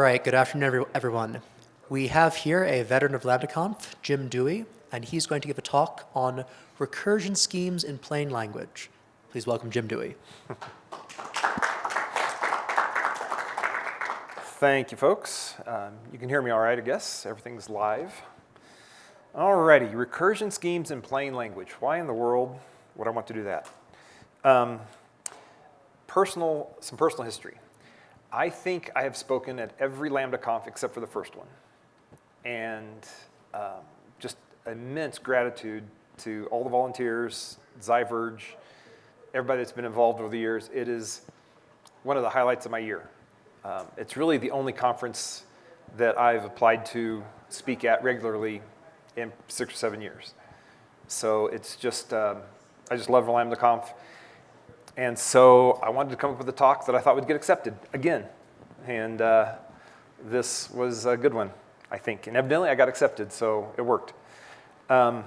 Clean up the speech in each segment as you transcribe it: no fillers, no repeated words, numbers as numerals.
right, good afternoon, everyone. We have here a veteran of LambdaConf, Jim Duey, and he's going to give a talk on recursion schemes in plain language. Please welcome Jim Duey. Thank you, folks. You can hear me all right, I guess. Everything's live. All righty, recursion schemes in plain language. Why in the world would I want to do that? Some personal history. I think I have spoken at every LambdaConf except for the first one. And just immense gratitude to all the volunteers, Ziverge, everybody that's been involved over the years. It is one of the highlights of my year. It's really the only conference that I've applied to speak at regularly in 6 or 7 years. So it's just, I just love LambdaConf. And so I wanted to come up with a talk that I thought would get accepted again. And this was a good one, I think. And evidently I got accepted, so it worked. So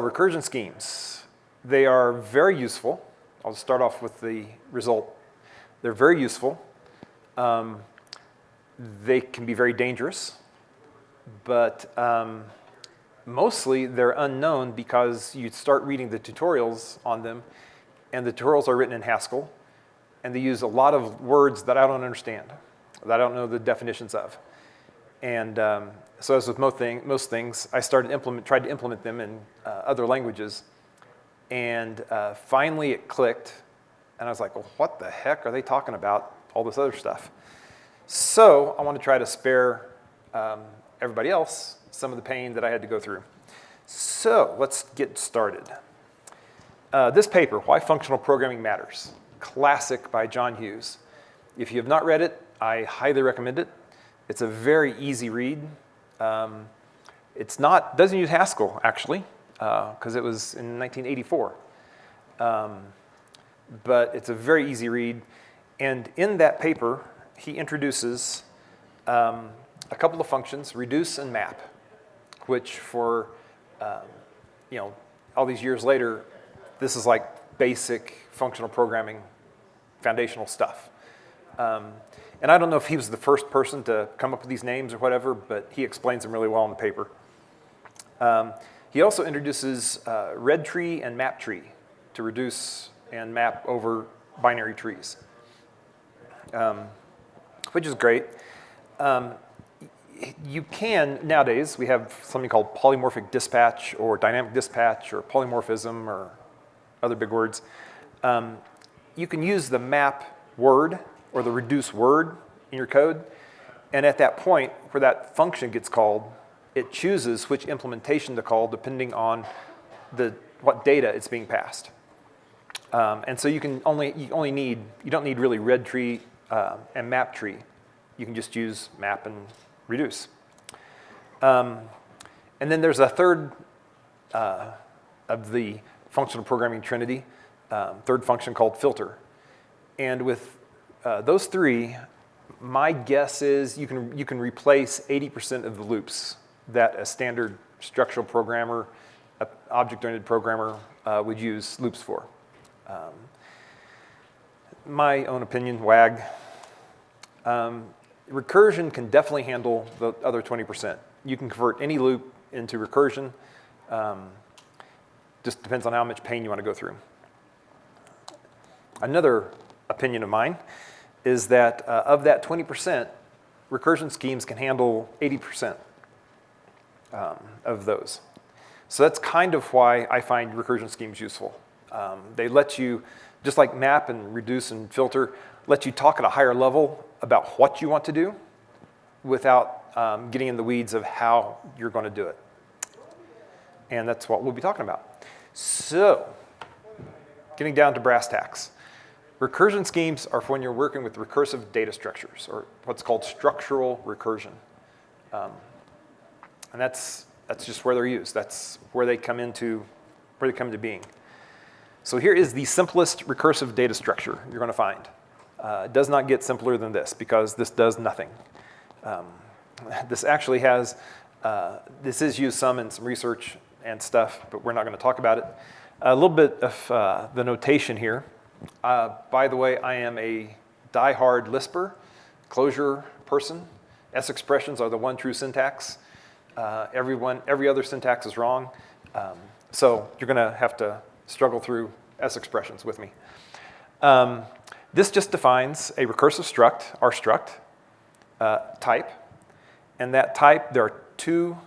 recursion schemes, they are very useful. I'll just start off with the result. They're very useful. They can be very dangerous, but mostly they're unknown because you start reading the tutorials on them, and the tutorials are written in Haskell, and they use a lot of words that I don't understand, that I don't know the definitions of. And so as with most things, I tried to implement them in other languages, and finally it clicked, and I was like, well, what the heck are they talking about? All this other stuff. So I want to try to spare everybody else some of the pain that I had to go through. So let's get started. This paper, Why Functional Programming Matters, classic by John Hughes. If you have not read it, I highly recommend it. It's a very easy read. Doesn't use Haskell, actually, because it was in 1984. But it's a very easy read. And in that paper, he introduces a couple of functions, reduce and map, which for all these years later, this is like basic functional programming, foundational stuff. And I don't know if he was the first person to come up with these names or whatever, but he explains them really well in the paper. He also introduces red tree and map tree to reduce and map over binary trees, which is great. You can, nowadays, we have something called polymorphic dispatch or dynamic dispatch or polymorphism or other big words. You can use the map word or the reduce word in your code. And at that point where that function gets called, it chooses which implementation to call depending on what data it's being passed. And so you don't need really red tree and map tree. You can just use map and reduce. And then there's a third of the functional programming trinity, third function called filter. And with those three, my guess is you can replace 80% of the loops that a standard structural programmer, object-oriented programmer would use loops for. My own opinion, WAG. Recursion can definitely handle the other 20%. You can convert any loop into recursion. Just depends on how much pain you want to go through. Another opinion of mine is that of that 20%, recursion schemes can handle 80% of those. So that's kind of why I find recursion schemes useful. They let you, just like map and reduce and filter, let you talk at a higher level about what you want to do without getting in the weeds of how you're going to do it. And that's what we'll be talking about. So, getting down to brass tacks. Recursion schemes are for when you're working with recursive data structures, or what's called structural recursion. And that's just where they're used. That's where they come into being. So here is the simplest recursive data structure you're going to find. It does not get simpler than this because this does nothing. This actually has, this is used some in some research and stuff, but we're not going to talk about it. A little bit of the notation here. By the way, I am a die-hard Lisper, Clojure person. S expressions are the one true syntax. Every other syntax is wrong. So you're going to have to struggle through S expressions with me. This just defines a recursive struct, our struct, type. And that type, there are two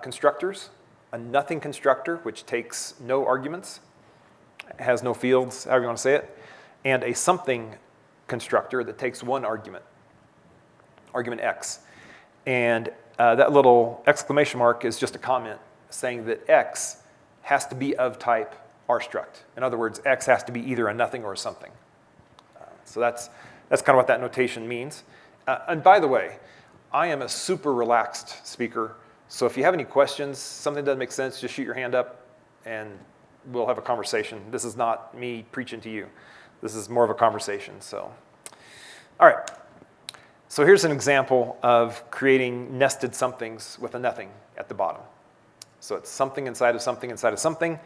constructors. A nothing constructor, which takes no arguments, has no fields, however you want to say it, and a something constructor that takes one argument, argument x. And that little exclamation mark is just a comment saying that x has to be of type rstruct. In other words, x has to be either a nothing or a something. So that's kind of what that notation means. And by the way, I am a super relaxed speaker. So if you have any questions, something doesn't make sense, just shoot your hand up and we'll have a conversation. This is not me preaching to you. This is more of a conversation. So, all right. So here's an example of creating nested somethings with a nothing at the bottom. So it's something inside of something inside of something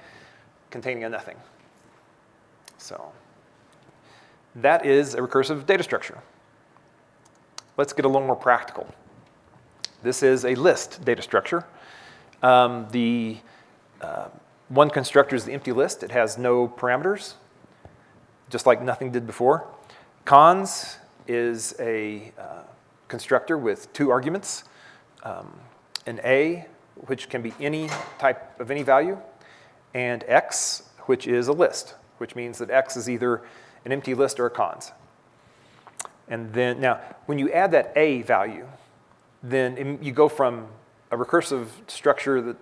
containing a nothing. So that is a recursive data structure. Let's get a little more practical. This is a list data structure. The one constructor is the empty list. It has no parameters, just like nothing did before. Cons is a constructor with two arguments, an A, which can be any type of any value, and X, which is a list, which means that X is either an empty list or a cons. And then now, when you add that A value, then you go from a recursive structure that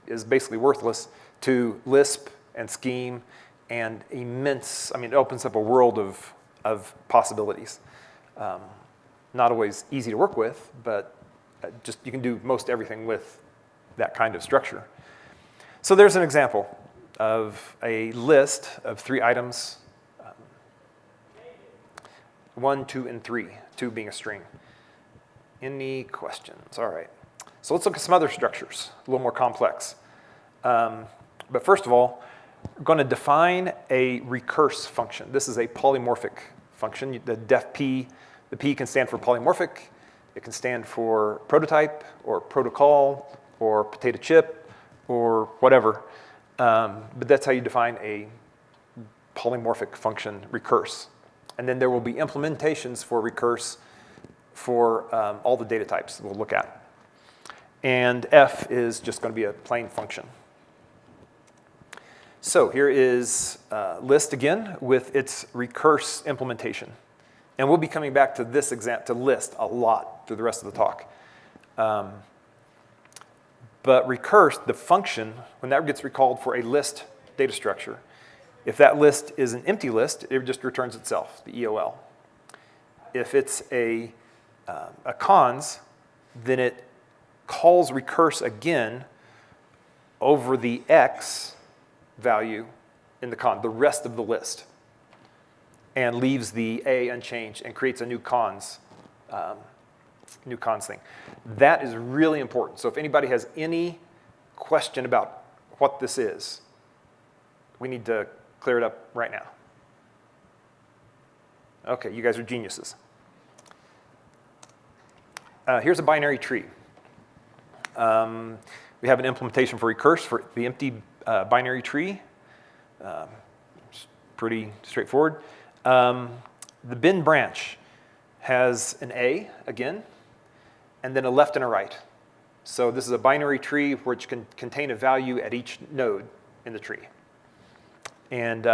is basically worthless to Lisp and Scheme and immense, it opens up a world of possibilities. Not always easy to work with, but just you can do most everything with that kind of structure. So there's an example of a list of 3 items, 1, 2, and 3, 2 being a string. Any questions? All right. So let's look at some other structures, a little more complex. But first of all, we're going to define a recurse function. This is a polymorphic function. The def p, the p can stand for polymorphic. It can stand for prototype or protocol or potato chip or whatever. But that's how you define a polymorphic function recurse. And then there will be implementations for recurse for all the data types we'll look at. And f is just going to be a plain function. So here is list again with its recurse implementation. And we'll be coming back to this to list a lot through the rest of the talk. But recurse, the function, when that gets recalled for a list data structure, if that list is an empty list, it just returns itself, the EOL. If it's a cons, then it calls recurse again over the X value in the con, the rest of the list, and leaves the A unchanged and creates a new cons thing. That is really important. So if anybody has any question about what this is, we need to clear it up right now. Okay, you guys are geniuses. Here's a binary tree. We have an implementation for recurse for the empty binary tree. It's pretty straightforward. The bin branch has an A, again, and then a left and a right. So this is a binary tree which can contain a value at each node in the tree. And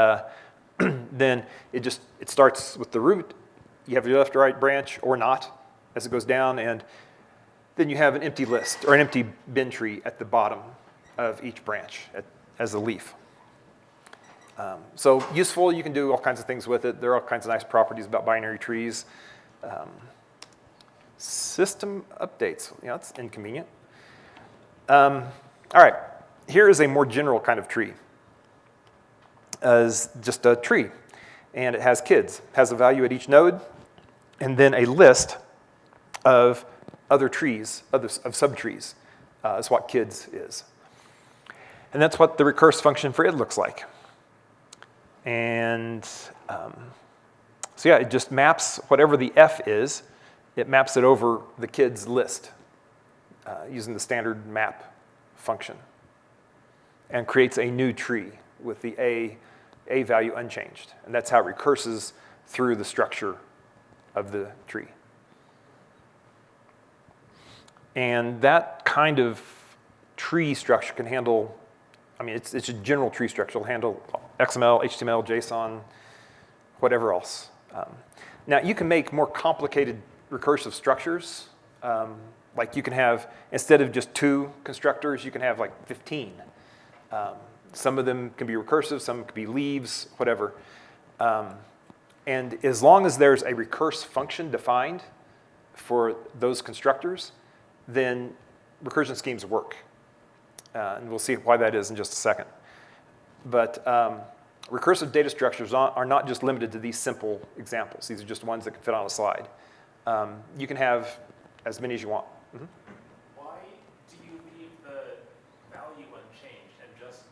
then it starts with the root. You have your left or right branch or not as it goes down, and then you have an empty list or an empty bin tree at the bottom of each branch as a leaf. So useful, you can do all kinds of things with it. There are all kinds of nice properties about binary trees. System updates, it's inconvenient. All right, here is a more general kind of tree. As just a tree, and it has kids, has a value at each node, and then a list of other trees, of subtrees, is what kids is. And that's what the recurse function for it looks like. And so yeah, it just maps whatever the f is it maps it over the kid's list using the standard map function and creates a new tree with the A value unchanged. And that's how it recurses through the structure of the tree. And that kind of tree structure can handle, I mean, it's a general tree structure. It'll handle XML, HTML, JSON, whatever else. Now, you can make more complicated recursive structures. Like you can have, instead of just 2 constructors, you can have like 15. Some of them can be recursive, some can be leaves, whatever. And as long as there's a recurse function defined for those constructors, then recursion schemes work. And we'll see why that is in just a second. But recursive data structures are not just limited to these simple examples. These are just ones that can fit on a slide. You can have as many as you want. Mm-hmm. Why do you leave the value unchanged and just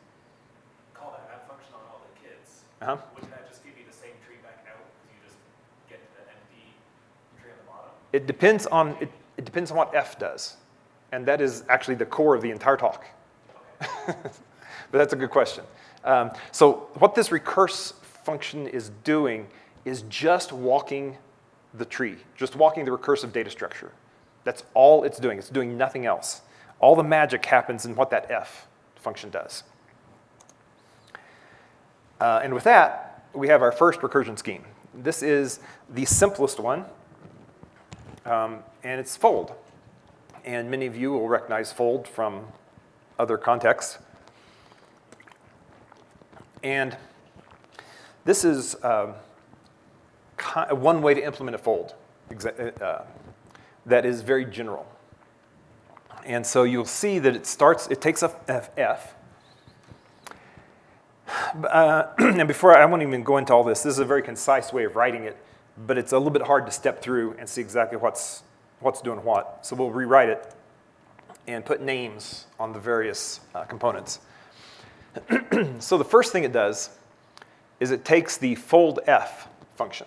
call that map function on all the kids? Uh-huh. Wouldn't that just give you the same tree back out because you just get to the empty tree on the bottom? It depends on what F does. And that is actually the core of the entire talk. Okay. But that's a good question. So what this recurse function is doing is just walking the tree, just walking the recursive data structure. That's all it's doing. It's doing nothing else. All the magic happens in what that F function does. And with that, we have our first recursion scheme. This is the simplest one, and it's fold. And many of you will recognize fold from other contexts. And this is one way to implement a fold that is very general. And so you'll see that it takes a F. And before, I won't even go into all this. This is a very concise way of writing it, but it's a little bit hard to step through and see exactly what's doing what. So we'll rewrite it and put names on the various components. So the first thing it does is it takes the foldF function.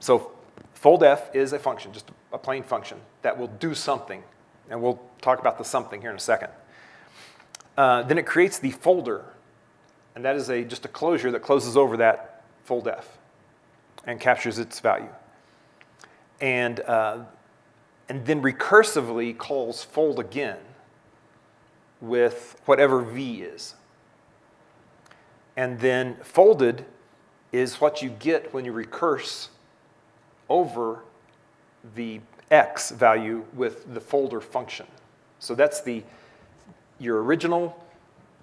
So foldF is a function, just a plain function that will do something. And we'll talk about the something here in a second. Then it creates the folder. And that is just a closure that closes over that foldF and captures its value. And then recursively calls fold again with whatever V is. And then folded is what you get when you recurse over the X value with the folder function. So that's your original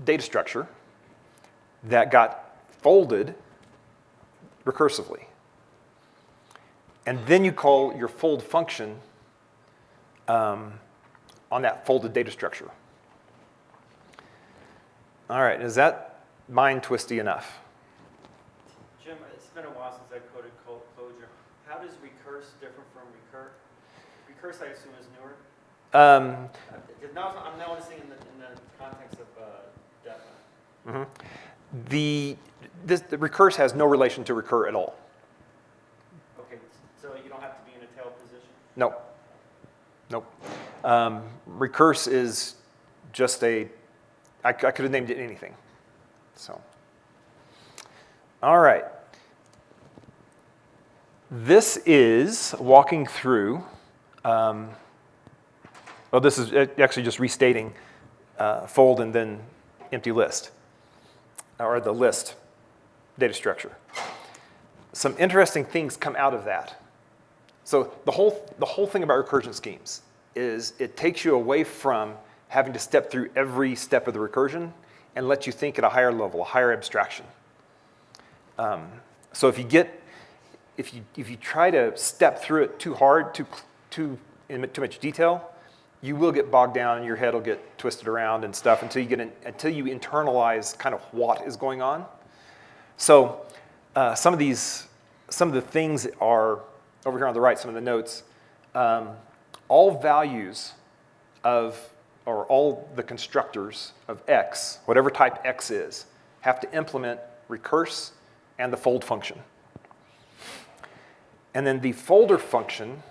data structure that got folded recursively. And then you call your fold function on that folded data structure. All right, is that mind twisty enough? Jim, it's been a while since I coded closure. How does recurse differ from recur? Recurse, I assume, is newer. I'm noticing in the context of DEFA. Mm-hmm. The recurse has no relation to recur at all. Okay, so you don't have to be in a tail position? Nope. Recurse is just I could have named it anything. So, all right. This is walking through, this is actually just restating fold and then empty list, or the list data structure. Some interesting things come out of that. So the whole thing about recursion schemes is it takes you away from having to step through every step of the recursion and lets you think at a higher level, a higher abstraction. So if you try to step through it too hard, too much detail, you will get bogged down and your head will get twisted around and stuff until you internalize kind of what is going on. So some of the things are over here on the right, some of the notes. All values or all the constructors of X, whatever type X is, have to implement recurse and the fold function. And then the folder function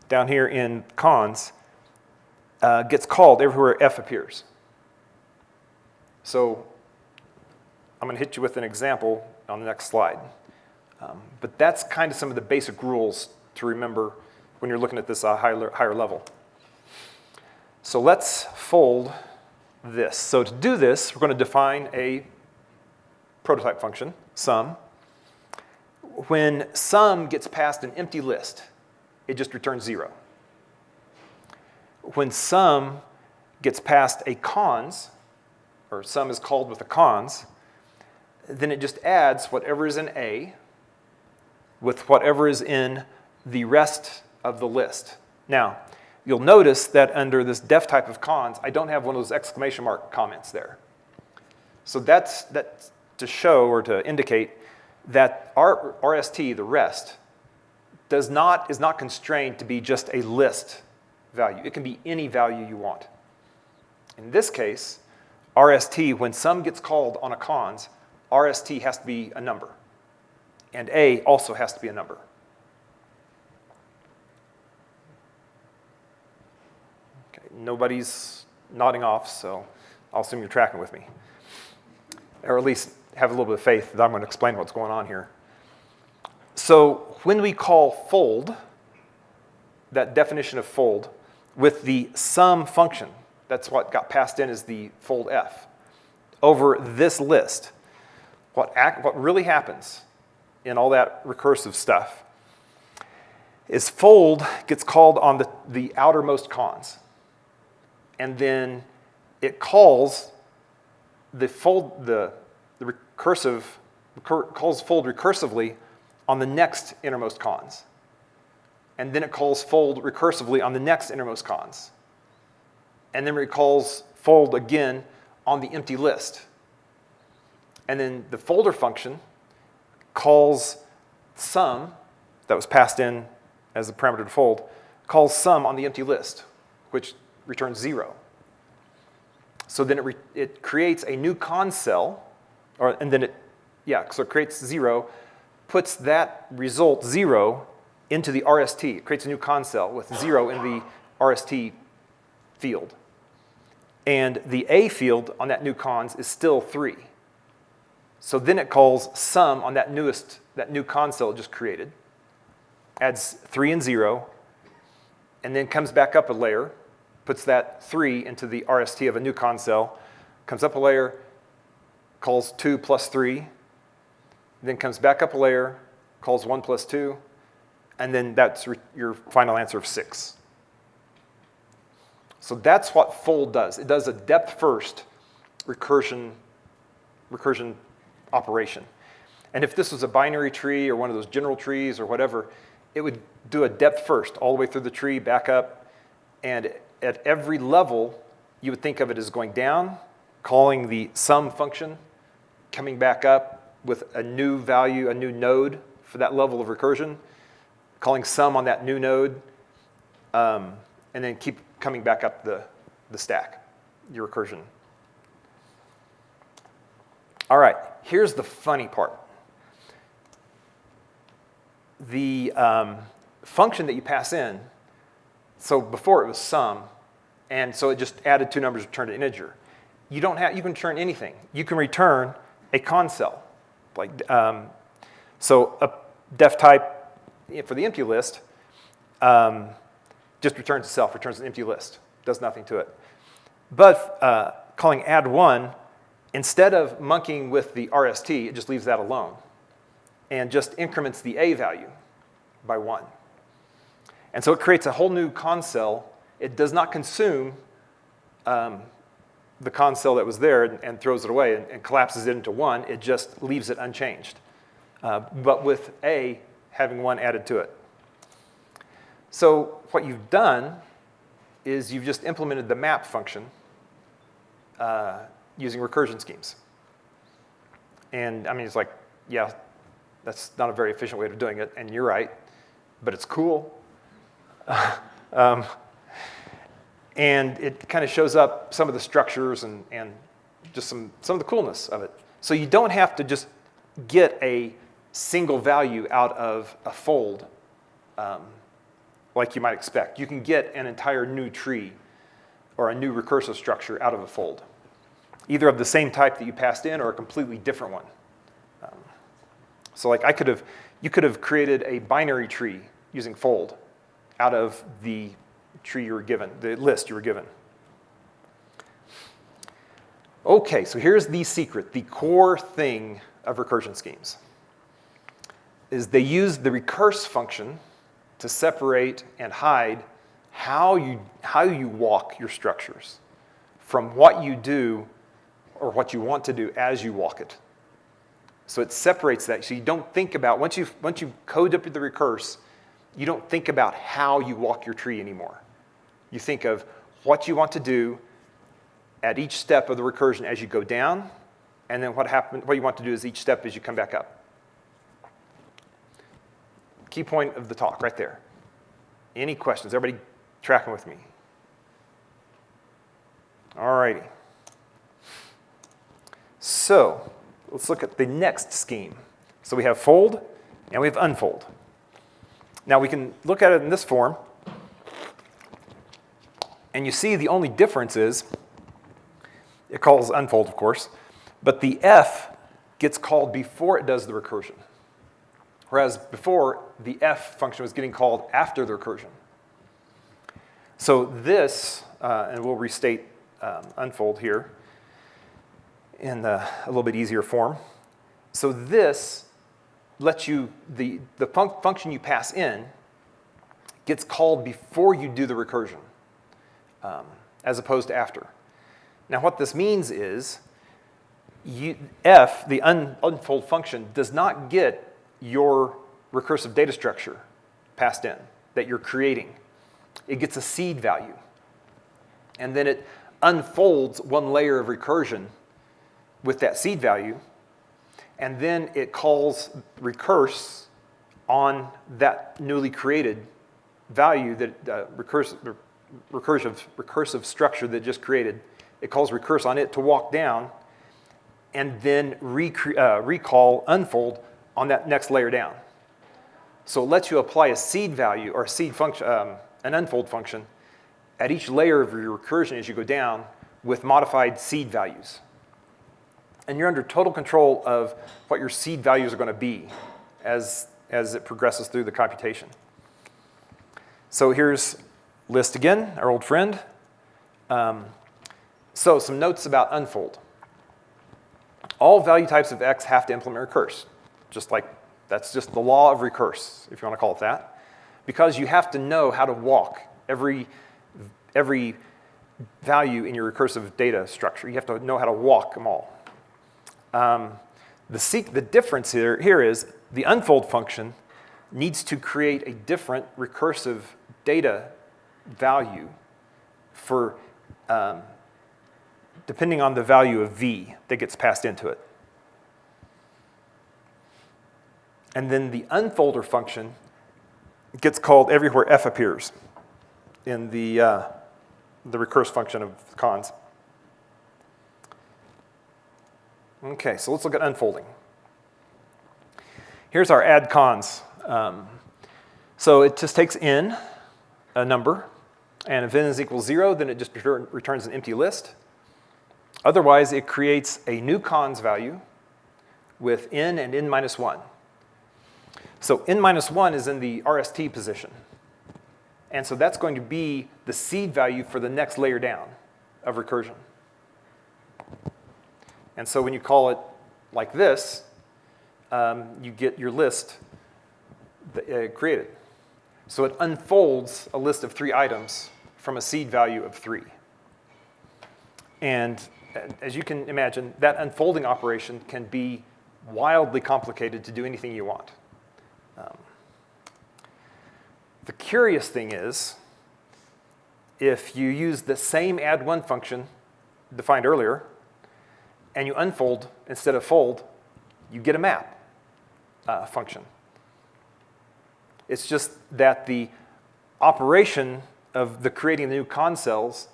down here in cons gets called everywhere f appears. So I'm going to hit you with an example on the next slide. But that's kind of some of the basic rules to remember when you're looking at this higher level. So let's fold this. So to do this, we're going to define a prototype function, sum. When sum gets past an empty list, it just returns 0. When sum gets past a cons, or sum is called with a cons, then it just adds whatever is in A with whatever is in the rest of the list. Now, you'll notice that under this def type of cons, I don't have one of those exclamation mark comments there. So that's to show or to indicate that our RST, the rest, is not constrained to be just a list value. It can be any value you want. In this case, RST, when sum gets called on a cons, RST has to be a number. And A also has to be a number. Okay, nobody's nodding off, so I'll assume you're tracking with me. Or at least have a little bit of faith that I'm going to explain what's going on here. So when we call fold, that definition of fold, with the sum function, that's what got passed in as the fold f, over this list, what really happens in all that recursive stuff is fold gets called on the outermost cons. And then it calls the fold, calls fold recursively on the next innermost cons. And then it calls fold recursively on the next innermost cons. And then it calls fold again on the empty list. And then the folder function calls sum, that was passed in as a parameter to fold, calls sum on the empty list, which returns 0. So then it creates a new cons cell, so it creates 0, puts that result 0 into the RST. It creates a new cons cell with 0 in the RST field. And the A field on that new cons is still 3. So then it calls sum on that new cons cell it just created, adds 3 and 0, and then comes back up a layer, puts that 3 into the RST of a new cons cell, comes up a layer, calls 2 plus 3, then comes back up a layer, calls 1 plus 2, and then that's your final answer of 6. So that's what fold does. It does a depth-first recursion operation. And if this was a binary tree or one of those general trees or whatever, it would do a depth first, all the way through the tree, back up, and at every level, you would think of it as going down, calling the sum function, coming back up with a new value, a new node for that level of recursion, calling sum on that new node, and then keep coming back up the stack, your recursion. All right, here's the funny part. The function that you pass in, so before it was sum, and so it just added 2 numbers, returned an integer. You can return anything. You can return a cons cell. So a def type for the empty list just returns itself, returns an empty list, does nothing to it. But calling add 1, instead of monkeying with the RST, it just leaves that alone and just increments the A value by 1. And so it creates a whole new cons cell. It does not consume the cons cell that was there and throws it away and collapses it into 1. It just leaves it unchanged, but with A having 1 added to it. So what you've done is you've just implemented the map function using recursion schemes. And I mean, it's like, yeah, that's not a very efficient way of doing it, and you're right, but it's cool. And it kind of shows up some of the structures and just some of the coolness of it. So you don't have to just get a single value out of a fold like you might expect. You can get an entire new tree or a new recursive structure out of a fold, either of the same type that you passed in or a completely different one. So like you could have created a binary tree using fold out of the tree you were given, the list you were given. Okay, so here's the secret, the core thing of recursion schemes, is they use the recurse function to separate and hide how you walk your structures from what you do or what you want to do as you walk it. So it separates that. So you don't think about, once you code up the recurse, you don't think about how you walk your tree anymore. You think of what you want to do at each step of the recursion as you go down, and then what you want to do is each step as you come back up. Key point of the talk right there. Any questions? Everybody tracking with me? All righty. So let's look at the next scheme. So we have fold and we have unfold. Now we can look at it in this form, and you see the only difference is it calls unfold, of course, but the F gets called before it does the recursion. Whereas before, the F function was getting called after the recursion. So this, and we'll restate unfold here in a little bit easier form. So this lets you, the function you pass in gets called before you do the recursion, as opposed to after. Now what this means is F, the unfold function, does not get your recursive data structure passed in that you're creating. It gets a seed value. And then it unfolds one layer of recursion with that seed value, and then it calls recurse on that newly created value, that recursive structure that it just created. It calls recurse on it to walk down, and then recall unfold on that next layer down. So it lets you apply a seed value or a seed function, an unfold function, at each layer of your recursion as you go down with modified seed values. And you're under total control of what your seed values are going to be as it progresses through the computation. So here's list again, our old friend. So some notes about unfold. All value types of X have to implement recurse. That's just the law of recurse, if you want to call it that. Because you have to know how to walk every value in your recursive data structure. You have to know how to walk them all. The difference here is the unfold function needs to create a different recursive data value for depending on the value of V that gets passed into it. And then the unfolder function gets called everywhere F appears in the recurse function of cons. Okay, so let's look at unfolding. Here's our add cons. So it just takes in a number, and if n is equal to 0, then it just returns an empty list. Otherwise, it creates a new cons value with n and n minus 1. So n minus 1 is in the RST position. And so that's going to be the seed value for the next layer down of recursion. And so when you call it like this, you get your list created. So it unfolds a list of 3 items from a seed value of 3. And as you can imagine, that unfolding operation can be wildly complicated to do anything you want. The curious thing is, if you use the same add1 function defined earlier, and you unfold instead of fold, you get a map function. It's just that the operation of the creating the new con cells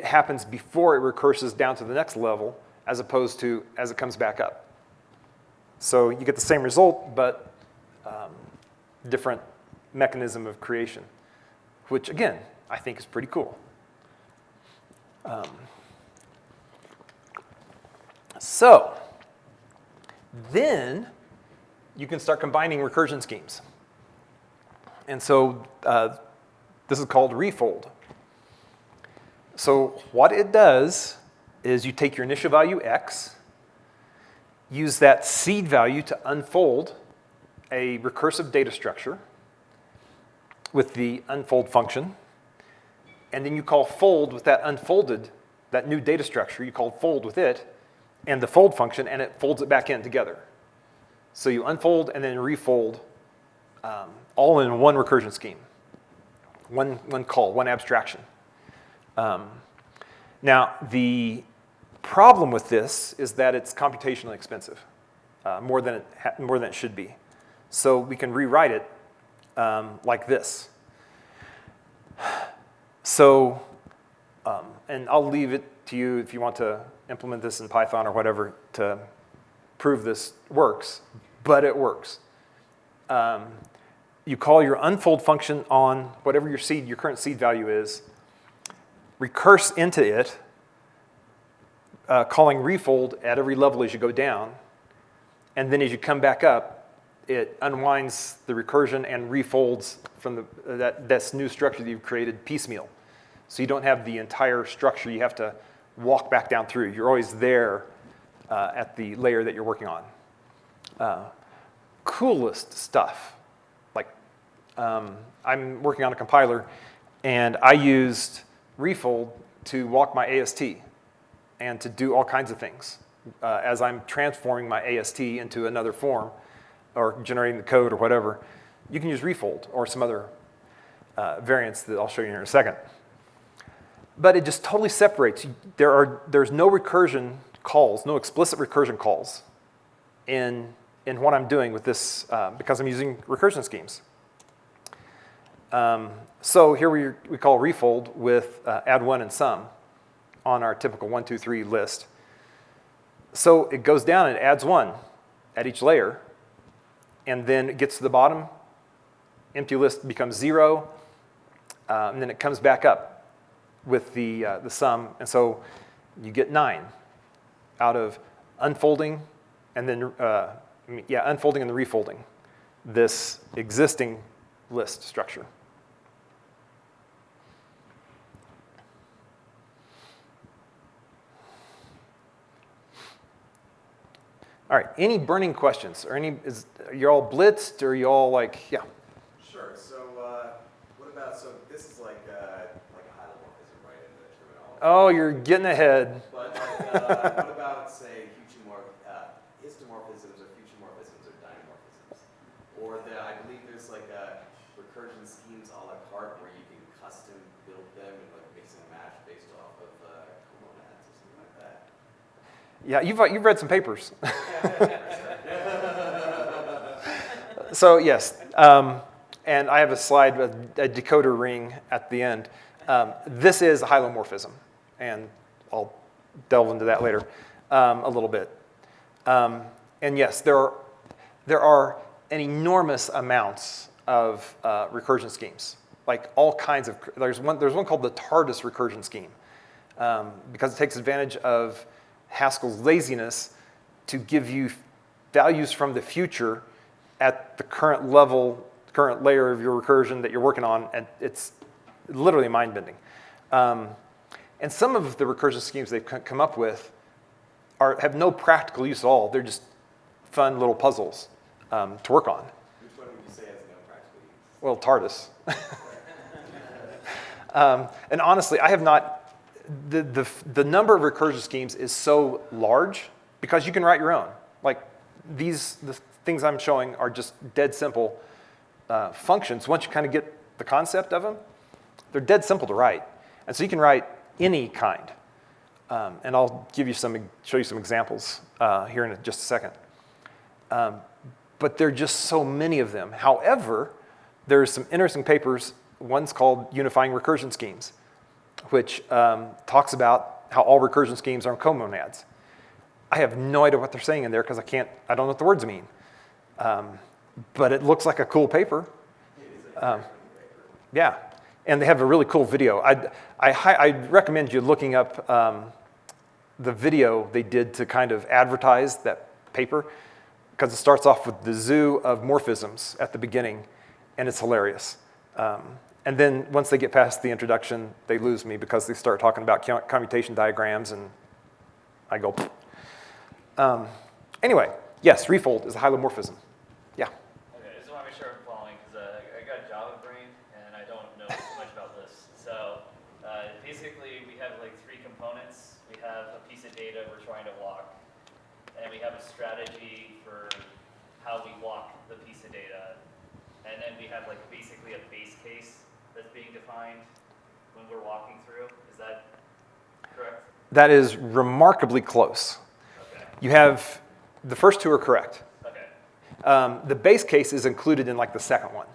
happens before it recurses down to the next level, as opposed to as it comes back up. So you get the same result, but different mechanism of creation, which again, I think is pretty cool. So then you can start combining recursion schemes. And so this is called refold. So what it does is you take your initial value x, use that seed value to unfold a recursive data structure with the unfold function, and then you call fold with that unfolded, that new data structure, you call fold with it, and the fold function, and it folds it back in together. So you unfold and then refold all in one recursion scheme, one call, one abstraction. Now, the problem with this is that it's computationally expensive, more than it should be. So we can rewrite it like this. So, and I'll leave it to you if you want to implement this in Python or whatever to prove this works, but it works. You call your unfold function on whatever your current seed value is, recurse into it, calling refold at every level as you go down, and then as you come back up, it unwinds the recursion and refolds from this new structure that you've created piecemeal. So you don't have the entire structure you have to walk back down through. You're always there at the layer that you're working on. Coolest stuff. Like, I'm working on a compiler, and I used refold to walk my AST and to do all kinds of things as I'm transforming my AST into another form or generating the code or whatever. You can use refold or some other variants that I'll show you in a second. But it just totally separates. There's no recursion calls, no explicit recursion calls in what I'm doing with this because I'm using recursion schemes. So here we call refold with add one and sum on our typical 1, 2, 3 list. So it goes down and adds one at each layer, and then it gets to the bottom, empty list becomes 0, and then it comes back up with the sum, and so you get 9 out of unfolding and then unfolding and then refolding this existing list structure. All right, any burning questions or you're all blitzed or you all like, yeah? Sure. So what about, so this is like a hylomorphism, right, in the terminology. Oh, you're getting ahead. But what about, say, histomorphisms or futuremorphisms or dynamorphisms? Or I believe there's like a recursion schemes a la carte where you can custom build them and like mix and match based off of comonads or something like that. Yeah, you've read some papers. So yes, and I have a slide with a decoder ring at the end. This is a hylomorphism, and I'll delve into that later a little bit. And yes, there are an enormous amounts of recursion schemes, like all kinds of. There's one called the TARDIS recursion scheme because it takes advantage of Haskell's laziness to give you values from the future at the current layer of your recursion that you're working on, and it's literally mind-bending. And some of the recursion schemes they've come up with have no practical use at all. They're just fun little puzzles to work on. Which one would you say has no practical use? Well, TARDIS. And honestly, I have not. The number of recursion schemes is so large because you can write your own. Like the things I'm showing are just dead simple functions. Once you kind of get the concept of them, they're dead simple to write. And so you can write any kind. And I'll show you some examples here in just a second. But there are just so many of them. However, there's some interesting papers. One's called Unifying Recursion Schemes, which talks about how all recursion schemes are comonads. I have no idea what they're saying in there because I don't know what the words mean. but it looks like a cool paper. Yeah, and they have a really cool video. I'd recommend you looking up the video they did to kind of advertise that paper, because it starts off with the zoo of morphisms at the beginning, and it's hilarious. And then once they get past the introduction, they lose me because they start talking about commutation diagrams, and I go, anyway, yes, refold is a hylomorphism. Yeah. Okay, I just want to make sure I'm following, because I got Java brain, and I don't know too much about this. So basically, we have like 3 components. We have a piece of data we're trying to walk, and we have a strategy for how we walk the piece of data. And then we have like basically a base case that's being defined when we're walking through. Is that correct? That is remarkably close. Okay. You have, the first 2 are correct. Okay. The base case is included in like the second one.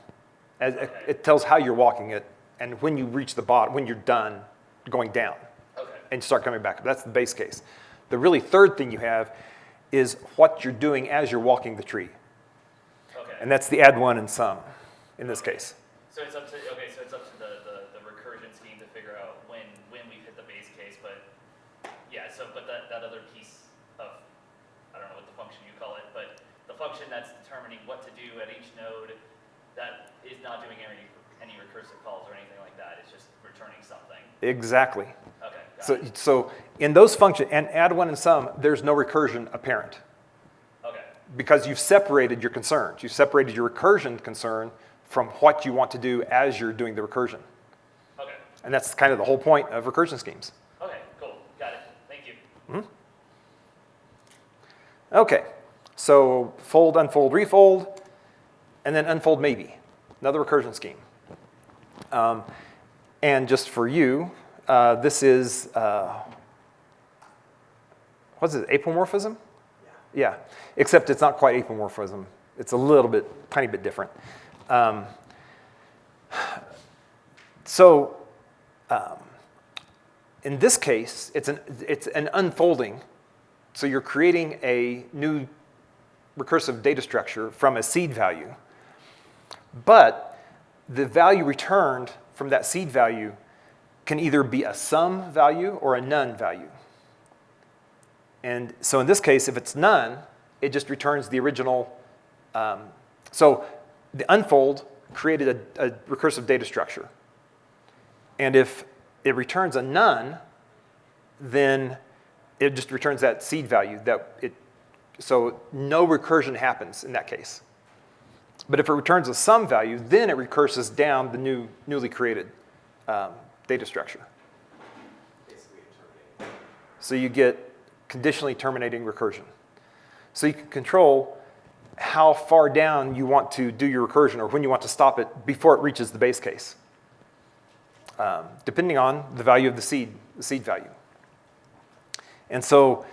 It tells how you're walking it, and when you reach the bottom, when you're done going down, Okay. and start coming back up. That's the base case. The really third thing you have is what you're doing as you're walking the tree. Okay. And that's the add one and sum in this case. So it's up to the recursion scheme to figure out when we've hit the base case, but yeah. So but that other piece of, I don't know what the function you call it, but the function that's determining what to do at each node, that is not doing any recursive calls or anything like that. It's just returning something. Exactly. Okay. Got it. So in those functions, and add one and sum, there's no recursion apparent. Okay. Because you've separated your concerns. You've separated your recursion concern from what you want to do as you're doing the recursion. Okay. And that's kind of the whole point of recursion schemes. Okay. Cool. Got it. Thank you. Okay, so fold, unfold, refold, and then unfold maybe, another recursion scheme. And just for you, this is, what's it, apomorphism? Yeah, except it's not quite apomorphism. It's a little bit, tiny bit different. In this case, it's an unfolding. So you're creating a new recursive data structure from a seed value. But the value returned from that seed value can either be a sum value or a none value. And so in this case, if it's none, it just returns the original. So the unfold created a recursive data structure. And if it returns a none, then it just returns that seed value. So no recursion happens in that case. But if it returns a sum value, then it recurses down the newly created data structure. Basically terminating. So you get conditionally terminating recursion. So you can control how far down you want to do your recursion or when you want to stop it before it reaches the base case, depending on the value of the seed value. And so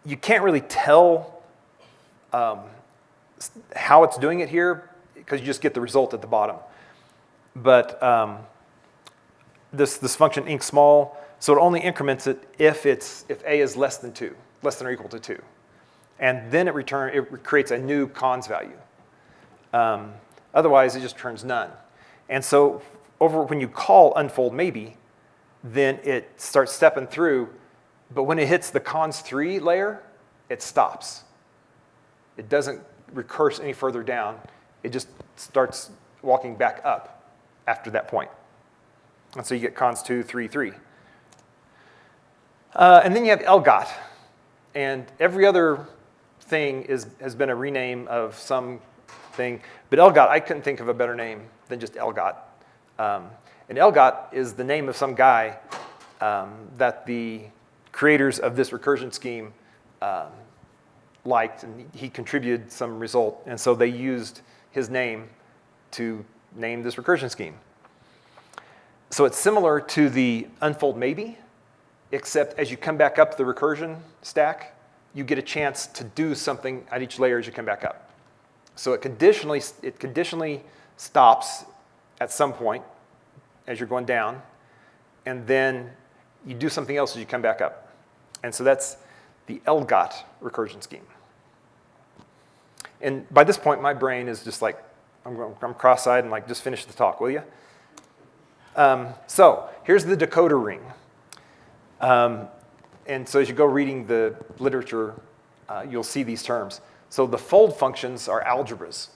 you can't really tell how it's doing it here because you just get the result at the bottom. But this function inc small, so it only increments it if a is less than or equal to 2. And then it creates a new cons value. Otherwise, it just returns none. And so when you call unfold maybe, then it starts stepping through, but when it hits the cons 3 layer, it stops. It doesn't recurse any further down. It just starts walking back up after that point. And so you get cons 2, 3, 3. And then you have LGOT. And every other thing has been a rename of some thing. But LGOT, I couldn't think of a better name than just LGOT. And LGOT is the name of some guy that the creators of this recursion scheme liked, and he contributed some result. And so they used his name to name this recursion scheme. So it's similar to the unfold maybe, except as you come back up the recursion stack, you get a chance to do something at each layer as you come back up. So it conditionally stops at some point as you're going down, and then you do something else as you come back up. And so that's the LGOT recursion scheme. And by this point, my brain is just like, I'm cross-eyed and like, just finish the talk, will you? So here's the decoder ring. And so as you go reading the literature, you'll see these terms. So the fold functions are algebras.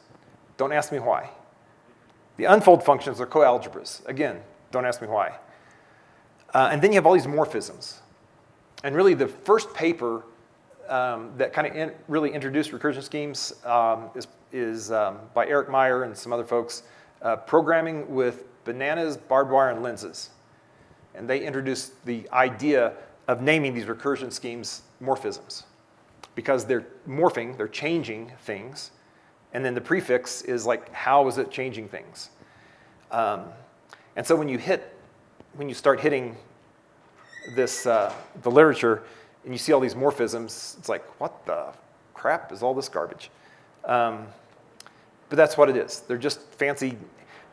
Don't ask me why. The unfold functions are coalgebras. Again, don't ask me why. And then you have all these morphisms. And really the first paper that kind of really introduced recursion schemes is by Eric Meyer and some other folks, programming with bananas, barbed wire, and lenses. And they introduced the idea of naming these recursion schemes morphisms because they're morphing, they're changing things. And then the prefix is like, how is it changing things? And so when you start hitting this, the literature, and you see all these morphisms, it's like, what the crap is all this garbage? But that's what it is. They're just fancy.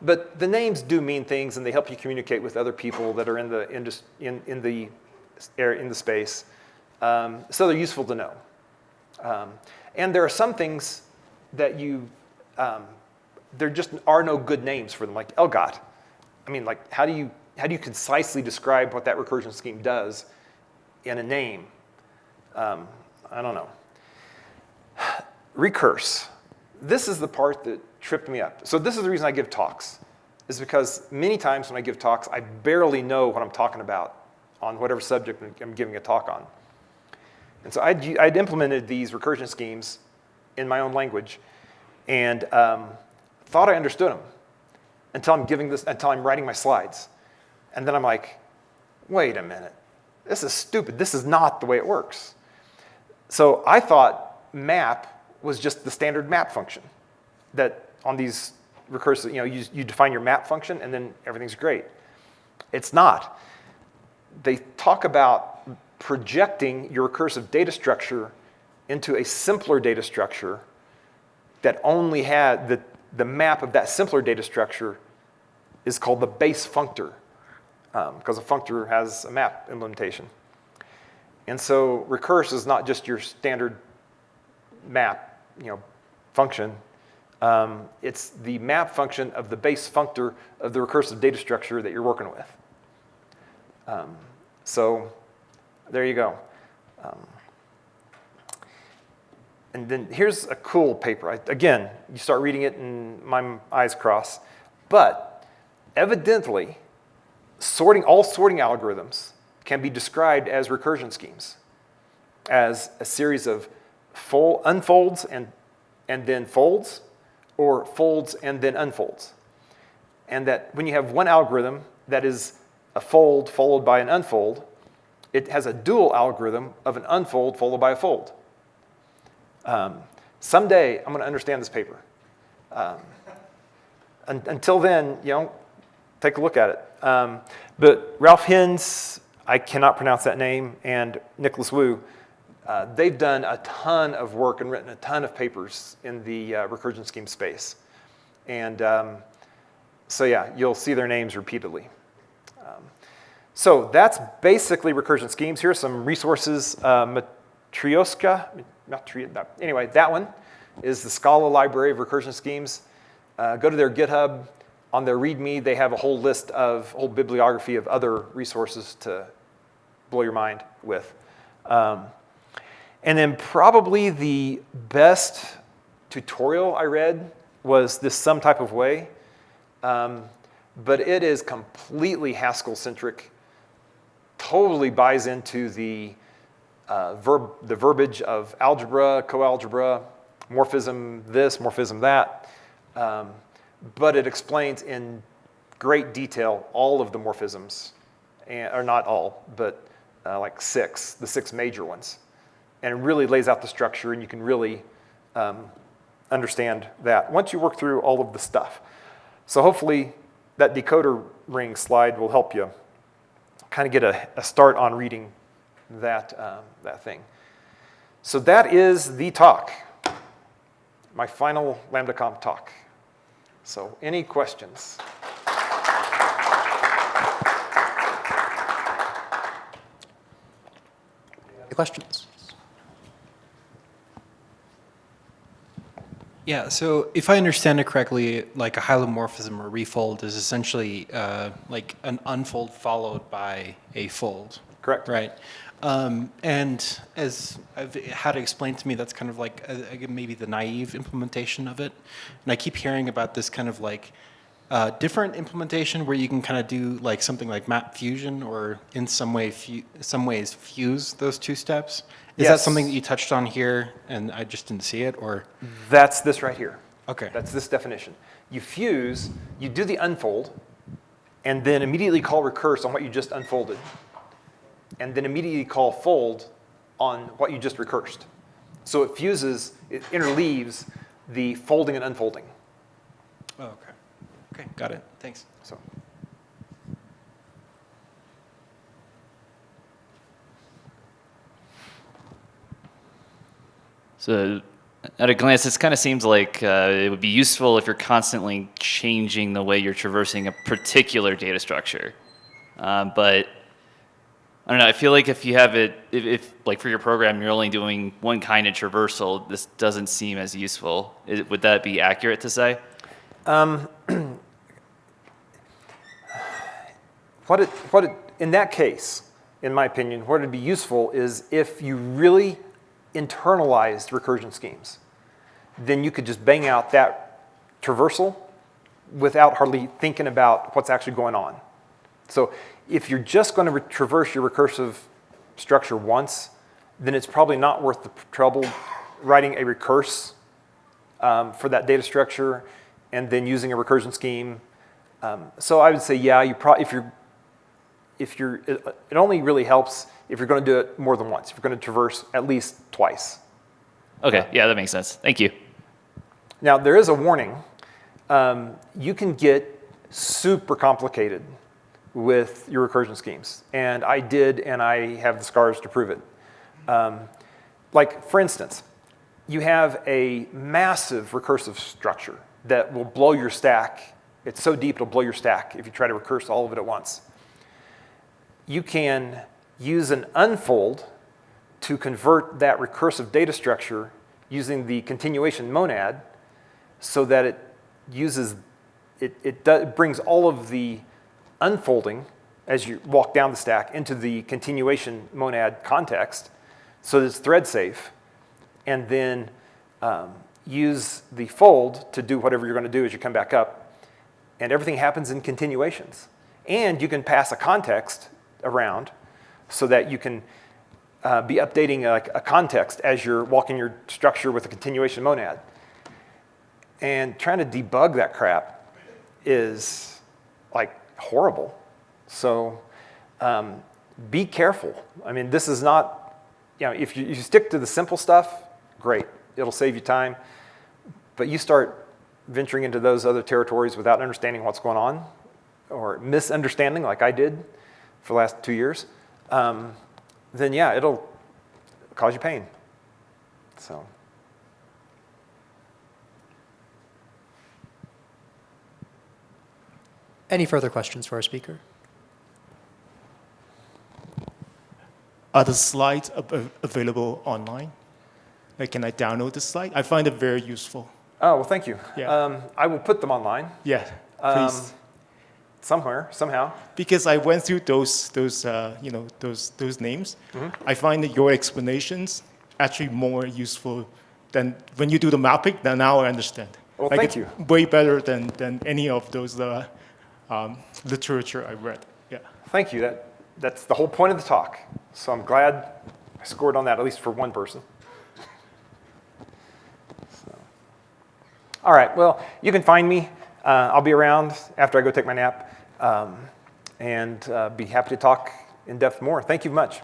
But the names do mean things, and they help you communicate with other people that are in the space. So they're useful to know. And there are some things that there just are no good names for them, like Elgot. I mean, like, how do you concisely describe what that recursion scheme does in a name? I don't know. Recurse. This is the part that tripped me up. So this is the reason I give talks, is because many times when I give talks, I barely know what I'm talking about on whatever subject I'm giving a talk on. And so I'd implemented these recursion schemes in my own language and thought I understood them until I'm writing my slides. And then I'm like, wait a minute, this is stupid. This is not the way it works. So I thought map was just the standard map function that on these recursive, you define your map function and then everything's great. It's not. They talk about projecting your recursive data structure into a simpler data structure that only had the map of that simpler data structure is called the base functor, because a functor has a map implementation. And so recurse is not just your standard map, function. It's the map function of the base functor of the recursive data structure that you're working with. So there you go. And then here's a cool paper. Again, you start reading it and my eyes cross. But evidently, all sorting algorithms can be described as recursion schemes, as a series of unfolds and then folds, or folds and then unfolds. And that when you have one algorithm that is a fold followed by an unfold, it has a dual algorithm of an unfold followed by a fold. Someday, I'm going to understand this paper. Until then, take a look at it. But Ralph Hines, I cannot pronounce that name, and Nicholas Wu, they've done a ton of work and written a ton of papers in the recursion scheme space. And so yeah, you'll see their names repeatedly. So that's basically recursion schemes. Here are some resources. Anyway, that one is the Scala library of recursion schemes. Go to their GitHub. On their README, they have a whole bibliography of other resources to blow your mind with. And then probably the best tutorial I read was this Some Type of Way. But it is completely Haskell-centric, totally buys into the verbiage of algebra, coalgebra, morphism this, morphism that. But it explains in great detail all of the morphisms, or not all, but like the 6 major ones. And it really lays out the structure, and you can really understand that once you work through all of the stuff. So hopefully that decoder ring slide will help you kind of get a start on reading that thing. So that is the talk, my final LambdaConf talk. So any questions? Any questions? Yeah, so if I understand it correctly, like a hylomorphism or refold is essentially like an unfold followed by a fold. Correct. Right. And as I've had it explained to me, that's kind of like maybe the naive implementation of it. And I keep hearing about this kind of like different implementation where you can kind of do like something like map fusion or in some ways fuse those two steps. Is that Yes. something that you touched on here and I just didn't see it, or? That's this right here. Okay. That's this definition. You fuse, you do the unfold, and then immediately call recurse on what you just unfolded, and then immediately call fold on what you just recursed. So it fuses, it interleaves the folding and unfolding. Oh, okay. Okay, got it. Thanks. So. So at a glance, this kind of seems like it would be useful if you're constantly changing the way you're traversing a particular data structure. But I don't know, I feel like if you have it, if like for your program, you're only doing one kind of traversal, this doesn't seem as useful. Would that be accurate to say? In that case, in my opinion, what would be useful is if you really internalized recursion schemes, then you could just bang out that traversal without hardly thinking about what's actually going on. So if you're just going to traverse your recursive structure once, then it's probably not worth the trouble writing a recurse for that data structure and then using a recursion scheme. So I would say, yeah, it only really helps if you're going to do it more than once. If you're going to traverse at least twice. Okay, yeah, that makes sense. Thank you. Now, there is a warning. You can get super complicated with your recursion schemes. And I did, and I have the scars to prove it. Like, for instance, you have a massive recursive structure that will blow your stack. It's so deep, it'll blow your stack if you try to recurse all of it at once. You can use an unfold to convert that recursive data structure using the continuation monad so that it brings all of the unfolding as you walk down the stack into the continuation monad context so that it's thread safe, and then use the fold to do whatever you're going to do as you come back up, and everything happens in continuations. And you can pass a context around so that you can be updating a context as you're walking your structure with a continuation monad. And trying to debug that crap is like horrible. So be careful. I mean, this is not, if you stick to the simple stuff, great. It'll save you time. But you start venturing into those other territories without understanding what's going on or misunderstanding like I did for the last 2 years, then yeah, it'll cause you pain. So. Any further questions for our speaker? Are the slides available online? Like, can I download the slide? I find it very useful. Oh, well, thank you. Yeah. I will put them online. Yeah, please. Somewhere, somehow. Because I went through those names. Mm-hmm. I find that your explanations actually more useful than when you do the mapping. Then now I understand. Well, like, thank it's you. Way better than any of those literature I read. Yeah. Thank you. That's the whole point of the talk. So I'm glad I scored on that, at least for one person. So. All right, well, you can find me. I'll be around after I go take my nap and be happy to talk in depth more. Thank you much.